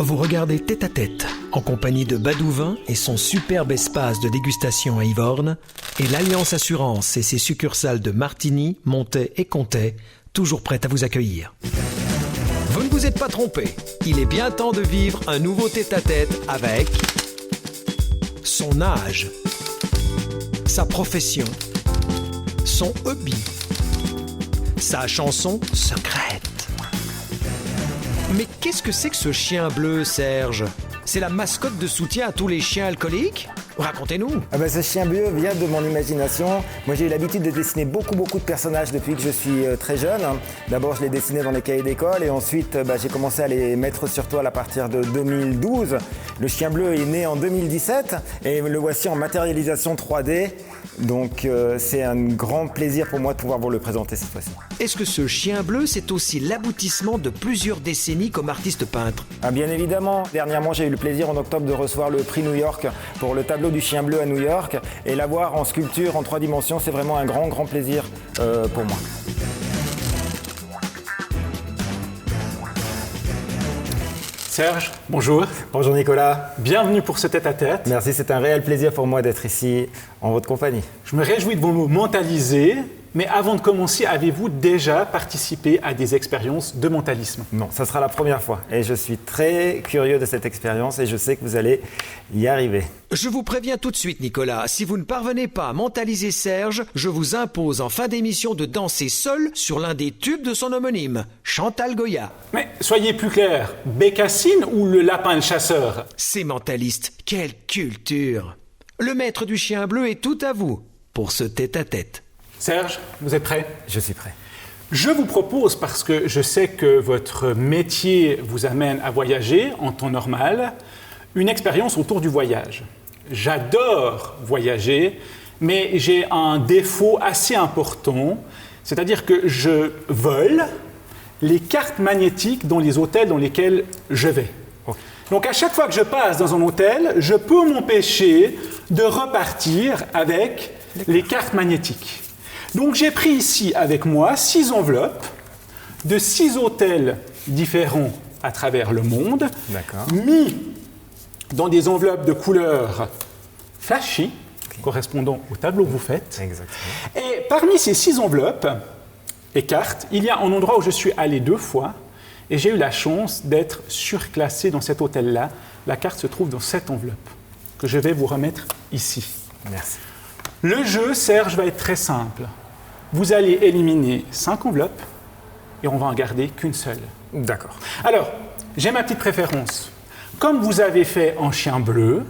Vous regardez Tête à Tête, en compagnie de Badouvin et son superbe espace de dégustation à Yvorne, et l'Alliance Assurance et ses succursales de Martigny, Montet et Comtet, toujours prêtes à vous accueillir. Vous ne vous êtes pas trompé, il est bien temps de vivre un nouveau Tête à Tête avec son âge, sa profession, son hobby, sa chanson secrète. Mais qu'est-ce que c'est que ce chien bleu, Serge? C'est la mascotte de soutien à tous les chiens alcooliques? Racontez-nous. Ce chien bleu vient de mon imagination. Moi, j'ai eu l'habitude de dessiner beaucoup de personnages depuis que je suis très jeune. D'abord, je les dessinais dans les cahiers d'école et ensuite, j'ai commencé à les mettre sur toile à partir de 2012. Le chien bleu est né en 2017 et le voici en matérialisation 3D. Donc, c'est un grand plaisir pour moi de pouvoir vous le présenter cette fois-ci. Est-ce que ce chien bleu, c'est aussi l'aboutissement de plusieurs décennies comme artiste peintre? Bien évidemment. Dernièrement, j'ai eu le plaisir en octobre de recevoir le prix New York pour le tableau du chien bleu à New York. Et l'avoir en sculpture en 3 dimensions, c'est vraiment un grand plaisir pour moi. Serge, bonjour. Bonjour Nicolas. Bienvenue pour ce tête-à-tête. Merci, c'est un réel plaisir pour moi d'être ici en votre compagnie. Je me réjouis de vous mentaliser, mais avant de commencer, avez-vous déjà participé à des expériences de mentalisme? Non, ça sera la première fois et je suis très curieux de cette expérience et je sais que vous allez y arriver. Je vous préviens tout de suite, Nicolas, si vous ne parvenez pas à mentaliser Serge, je vous impose en fin d'émission de danser seul sur l'un des tubes de son homonyme, Chantal Goya. Mais soyez plus clair, Bécassine ou le lapin le chasseur? Ces mentalistes, quelle culture! Le maître du chien bleu est tout à vous pour ce tête-à-tête. Serge, vous êtes prêt? Je suis prêt. Je vous propose, parce que je sais que votre métier vous amène à voyager en temps normal, une expérience autour du voyage. J'adore voyager, mais j'ai un défaut assez important, c'est-à-dire que je vole les cartes magnétiques dans les hôtels dans lesquels je vais. Okay. Donc à chaque fois que je passe dans un hôtel, je peux m'empêcher de repartir avec les cartes magnétiques. Donc j'ai pris ici avec moi 6 enveloppes de 6 hôtels différents à travers le monde, mis dans des enveloppes de couleurs flashy, correspondant au tableau que vous faites. Exactement. Et parmi ces 6 enveloppes et cartes, il y a un endroit où je suis allé 2 fois et j'ai eu la chance d'être surclassé dans cet hôtel-là. La carte se trouve dans cette enveloppe que je vais vous remettre ici. Merci. Le jeu, Serge, va être très simple. Vous allez éliminer 5 enveloppes et on va en garder qu'une seule. D'accord. Alors, j'ai ma petite préférence. Comme vous avez fait en chien bleu,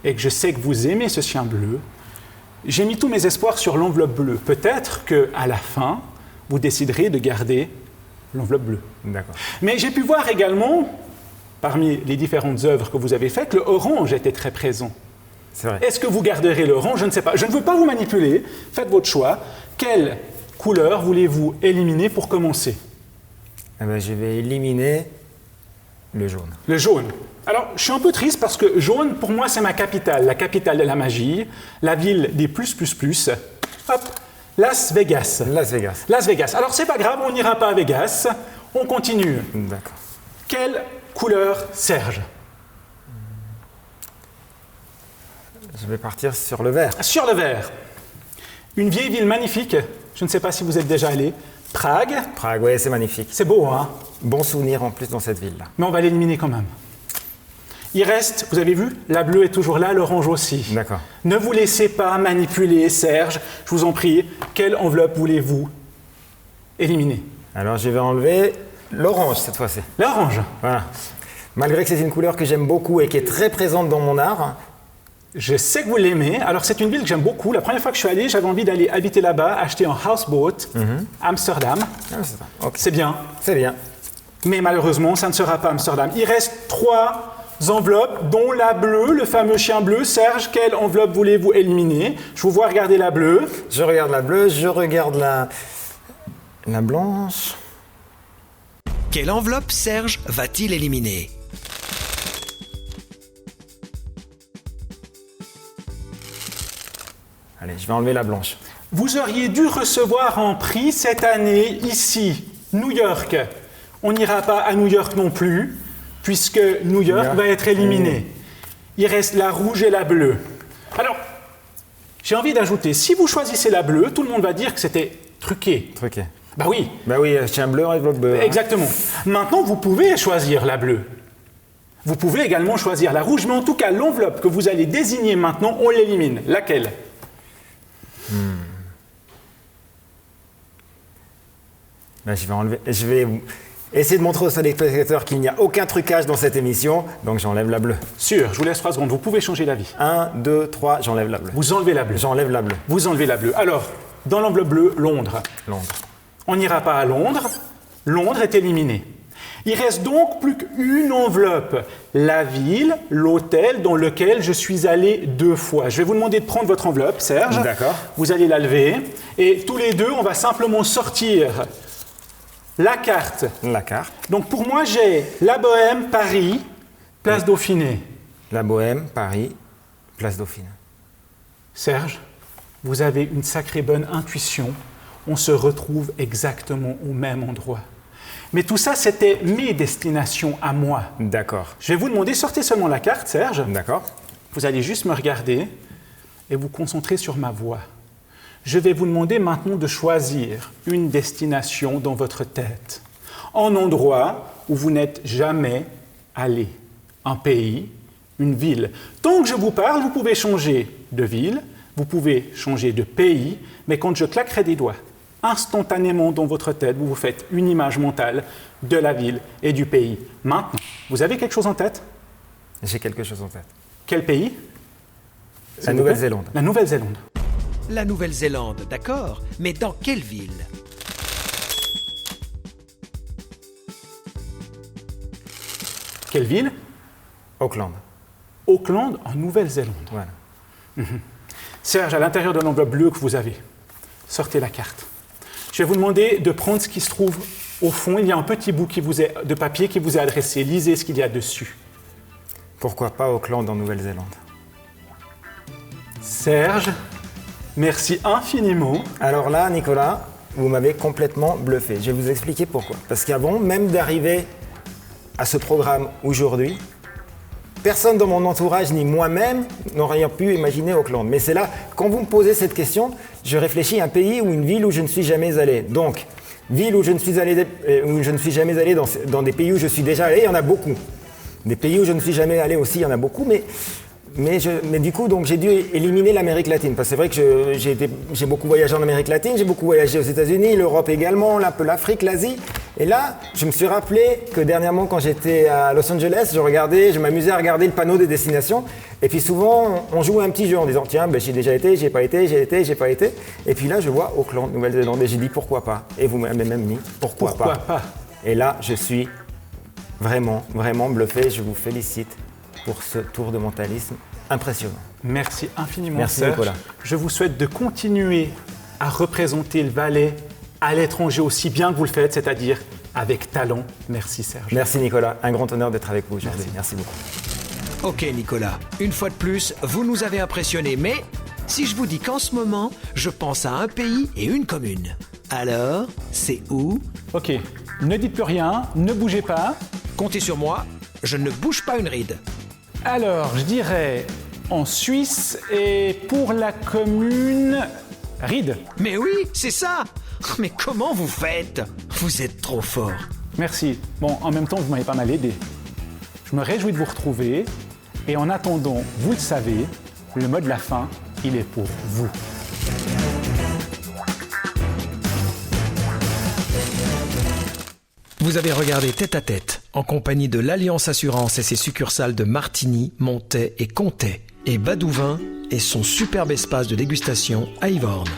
et que je sais que vous aimez ce chien bleu, j'ai mis tous mes espoirs sur l'enveloppe bleue. Peut-être qu'à la fin, vous déciderez de garder l'enveloppe bleue. D'accord. Mais j'ai pu voir également, parmi les différentes œuvres que vous avez faites, le orange était très présent. C'est vrai. Est-ce que vous garderez l'orange? Je ne sais pas. Je ne veux pas vous manipuler. Faites votre choix. Quelle couleur voulez-vous éliminer pour commencer? Je vais éliminer le jaune. Le jaune. Alors, je suis un peu triste parce que jaune, pour moi, c'est ma capitale. La capitale de la magie, la ville des plus. Hop, Las Vegas. Las Vegas. Las Vegas. Alors, c'est pas grave, on n'ira pas à Vegas. On continue. D'accord. Quelle couleur, Serge? Je vais partir sur le vert. Sur le vert. Une vieille ville magnifique. Je ne sais pas si vous êtes déjà allé. Prague. Prague, oui, c'est magnifique. C'est beau, hein? Bon souvenir en plus dans cette ville-là. Mais on va l'éliminer quand même. Il reste, vous avez vu, la bleue est toujours là, l'orange aussi. D'accord. Ne vous laissez pas manipuler, Serge. Je vous en prie, quelle enveloppe voulez-vous éliminer? Alors, je vais enlever l'orange cette fois-ci. L'orange. Voilà. Malgré que c'est une couleur que j'aime beaucoup et qui est très présente dans mon art. Je sais que vous l'aimez. Alors, c'est une ville que j'aime beaucoup. La première fois que je suis allé, j'avais envie d'aller habiter là-bas, acheter un houseboat, Amsterdam. Ah, c'est ça. Okay. C'est bien. C'est bien. Mais malheureusement, ça ne sera pas Amsterdam. Il reste 3 enveloppes, dont la bleue, le fameux chien bleu. Serge, quelle enveloppe voulez-vous éliminer? Je vous vois regarder la bleue. Je regarde la bleue, je regarde la blanche. Quelle enveloppe Serge va-t-il éliminer? Allez, je vais enlever la blanche. Vous auriez dû recevoir en prix cette année, ici, New York. On n'ira pas à New York non plus, puisque New York va être éliminé. Il reste la rouge et la bleue. Alors, j'ai envie d'ajouter, si vous choisissez la bleue, tout le monde va dire que c'était truqué. Truqué. Bah oui. Bah oui, c'est un bleu, un enveloppe bleu. Exactement. Maintenant, vous pouvez choisir la bleue. Vous pouvez également choisir la rouge, mais en tout cas, l'enveloppe que vous allez désigner maintenant, on l'élimine. Laquelle? Là, je vais essayer de montrer aux téléspectateurs qu'il n'y a aucun trucage dans cette émission, donc j'enlève la bleue. Sûr, je vous laisse 3 secondes. Vous pouvez changer d'avis. 1, 2, 3, j'enlève la bleue. Vous enlevez la bleue. J'enlève la bleue. Vous enlevez la bleue. Alors, dans l'enveloppe bleue, Londres. Londres. On n'ira pas à Londres. Londres est éliminé. Il reste donc plus qu'une enveloppe. La ville, l'hôtel dans lequel je suis allé 2 fois. Je vais vous demander de prendre votre enveloppe, Serge. D'accord. Vous allez la lever. Et tous les deux, on va simplement sortir la carte. La carte. Donc pour moi, j'ai la Bohème, Paris, place Dauphiné. La Bohème, Paris, place Dauphine. Serge, vous avez une sacrée bonne intuition. On se retrouve exactement au même endroit. Mais tout ça, c'était mes destinations à moi. D'accord. Je vais vous demander, sortez seulement la carte, Serge. D'accord. Vous allez juste me regarder et vous concentrer sur ma voix. Je vais vous demander maintenant de choisir une destination dans votre tête. Un endroit où vous n'êtes jamais allé. Un pays, une ville. Tant que je vous parle, vous pouvez changer de ville, vous pouvez changer de pays, mais quand je claquerai des doigts, instantanément dans votre tête, vous vous faites une image mentale de la ville et du pays. Maintenant, vous avez quelque chose en tête? J'ai quelque chose en tête. Quel pays? La Nouvelle-Zélande. La Nouvelle-Zélande. La Nouvelle-Zélande, d'accord, mais dans quelle ville? Quelle ville? Auckland. Auckland, en Nouvelle-Zélande. Voilà. Serge, à l'intérieur de l'enveloppe bleue que vous avez, sortez la carte. Je vais vous demander de prendre ce qui se trouve au fond. Il y a un petit bout de papier qui vous est adressé. Lisez ce qu'il y a dessus. Pourquoi pas Auckland en Nouvelle-Zélande? Serge, merci infiniment. Alors là, Nicolas, vous m'avez complètement bluffé. Je vais vous expliquer pourquoi. Parce qu'avant même d'arriver à ce programme aujourd'hui, personne dans mon entourage ni moi-même n'aurait pu imaginer Auckland. Mais c'est là, quand vous me posez cette question, je réfléchis à un pays ou une ville où je ne suis jamais allé. Donc, ville où je ne suis jamais allé dans des pays où je suis déjà allé, il y en a beaucoup. Des pays où je ne suis jamais allé aussi, il y en a beaucoup, mais du coup, donc, j'ai dû éliminer l'Amérique latine. Parce que c'est vrai que j'ai beaucoup voyagé en Amérique latine, j'ai beaucoup voyagé aux États-Unis, l'Europe également, un peu l'Afrique, l'Asie. Et là, je me suis rappelé que dernièrement, quand j'étais à Los Angeles, je m'amusais à regarder le panneau des destinations. Et puis souvent, on joue un petit jeu en disant, tiens, j'y ai déjà été, j'ai pas été, j'ai été, j'ai pas été. Et puis là, je vois Auckland, Nouvelle-Zélande, et j'ai dit, pourquoi pas? Et vous m'avez même mis, pourquoi pas? Et là, je suis vraiment, vraiment bluffé. Je vous félicite pour ce tour de mentalisme impressionnant. Merci infiniment, Merci, Serge. Nicolas. Je vous souhaite de continuer à représenter le Valais à l'étranger aussi bien que vous le faites, c'est-à-dire avec talent. Merci, Serge. Merci, Nicolas. Un grand honneur d'être avec vous aujourd'hui. Merci beaucoup. Ok Nicolas, une fois de plus, vous nous avez impressionnés, mais si je vous dis qu'en ce moment, je pense à un pays et une commune, alors c'est où? Ok, ne dites plus rien, ne bougez pas. Comptez sur moi, je ne bouge pas une ride. Alors, je dirais en Suisse et pour la commune Ried. Mais oui, c'est ça. Mais comment vous faites? Vous êtes trop fort. Merci. Bon, en même temps, vous m'avez pas mal aidé. Je me réjouis de vous retrouver. Et en attendant, vous le savez, le mot de la fin, il est pour vous. Vous avez regardé Tête à Tête, en compagnie de l'Alliance Assurance et ses succursales de Martigny, Montet et Comté, et Badouvin et son superbe espace de dégustation à Yvorne.